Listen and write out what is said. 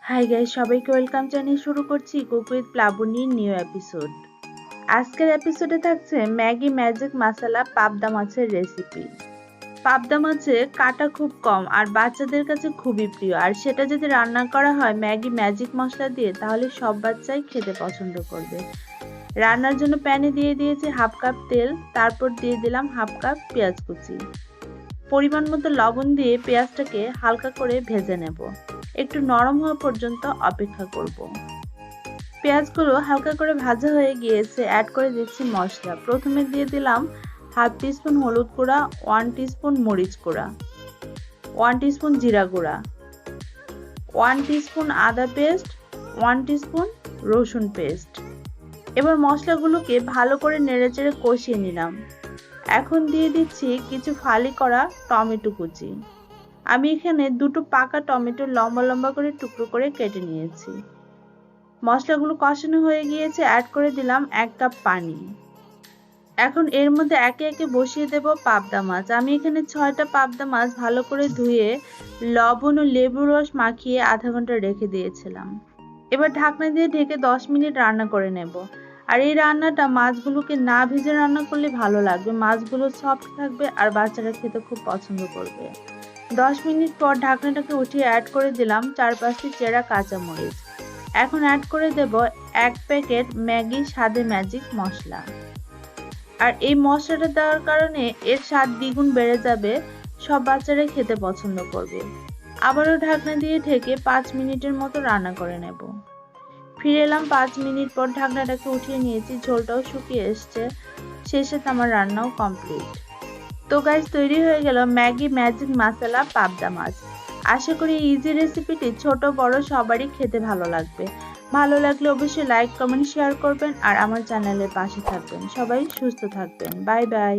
Hi guys, সবাইকে welcome জানিয়ে শুরু করছি কুক উইথ প্লাবনীর নিউ এপিসোড। আজকের এপিসোডে থাকছে ম্যাগি ম্যাজিক মশলা পাবদা মাছের রেসিপি। পাবদা মাছে কাটা খুব কম আর বাচ্চাদের কাছে খুবই প্রিয়, আর সেটা যদি রান্না করা হয় ম্যাগি ম্যাজিক মশলা দিয়ে তাহলে সব বাচ্চাই খেতে পছন্দ করবে। রান্নার জন্য প্যানে দিয়ে দিয়েছি হাফ কাপ তেল, তারপর দিয়ে দিলাম হাফ কাপ পেঁয়াজ কুচি। পরিমাণ মতো লবণ দিয়ে পেঁয়াজটাকে হালকা করে ভেজে নেব। একটু নরম হওয়া পর্যন্ত অপেক্ষা করব। পেঁয়াজগুলো হালকা করে ভাজা হয়ে গিয়েছে, অ্যাড করে দিচ্ছি মশলা। প্রথমে দিয়ে দিলাম হাফ টিস্পুন হলুদ গুঁড়া, 1 টিস্পুন মরিচ গুঁড়া, 1 টিস্পুন জিরা গুঁড়া, 1 টিস্পুন আদা পেস্ট, 1 টিস্পুন রসুন পেস্ট। এবার মশলাগুলোকে ভালো করে নেড়েচেড়ে কষিয়ে নিলাম। এখন দিয়ে দিচ্ছি কিছু ফালি করা টমেটো কুচি। আমি এখানে দুটো পাকা টমেটো লম্বা লম্বা করে টুকরো করে কেটে নিয়েছি। মশলাগুলো কষানো হয়ে গিয়েছে, অ্যাড করে দিলাম 1 কাপ পানি। এখন এর মধ্যে একে একে বসিয়ে দেব পাবদা মাছ। আমি এখানে 6টা পাবদা মাছ ভালো করে ধুয়ে লবণ ও লেবুর রস মাখিয়ে আধা ঘন্টা রেখে দিয়েছিলাম। এবার ঢাকনা দিয়ে ঢেকে 10 মিনিট রান্না করে নেব। আর এই রান্নাটা মাছগুলোকে না ভেজে রান্না করলে ভালো লাগবে, মাছগুলো সফট থাকবে আর বাচ্চারা খেতে খুব পছন্দ করবে। 10 মিনিট পর ঢাকনাটাকে উঠিয়ে অ্যাড করে দিলাম 4-5টি চেরা কাঁচামরিচ। এখন অ্যাড করে দেব 1 প্যাকেট ম্যাগি স্বাদে ম্যাজিক মশলা। আর এই মশলাটা দেওয়ার কারণে এর স্বাদ দ্বিগুণ বেড়ে যাবে, সব বাচ্চারাই খেতে পছন্দ করবে। আবারও ঢাকনা দিয়ে ঢেকে 5 মিনিটের মতো রান্না করে নেব। ফিরে এলাম 5 মিনিট পর, ঢাকনাটাকে উঠিয়ে নিয়েছি, ঝোলটাও শুকিয়ে এসছে। শেষে আমার রান্নাও কমপ্লিট। তো গাইস, তৈরি হয়ে গেল ম্যাগি ম্যাজিক মশলা পাবদা মাছ। আশা করি ইজি রেসিপিটি ছোট বড় সবারই খেতে ভালো লাগবে। ভালো লাগলে অবশ্যই লাইক কমেন্ট শেয়ার করবেন আর আমার চ্যানেলের পাশে থাকবেন। সবাই সুস্থ থাকবেন। Bye bye.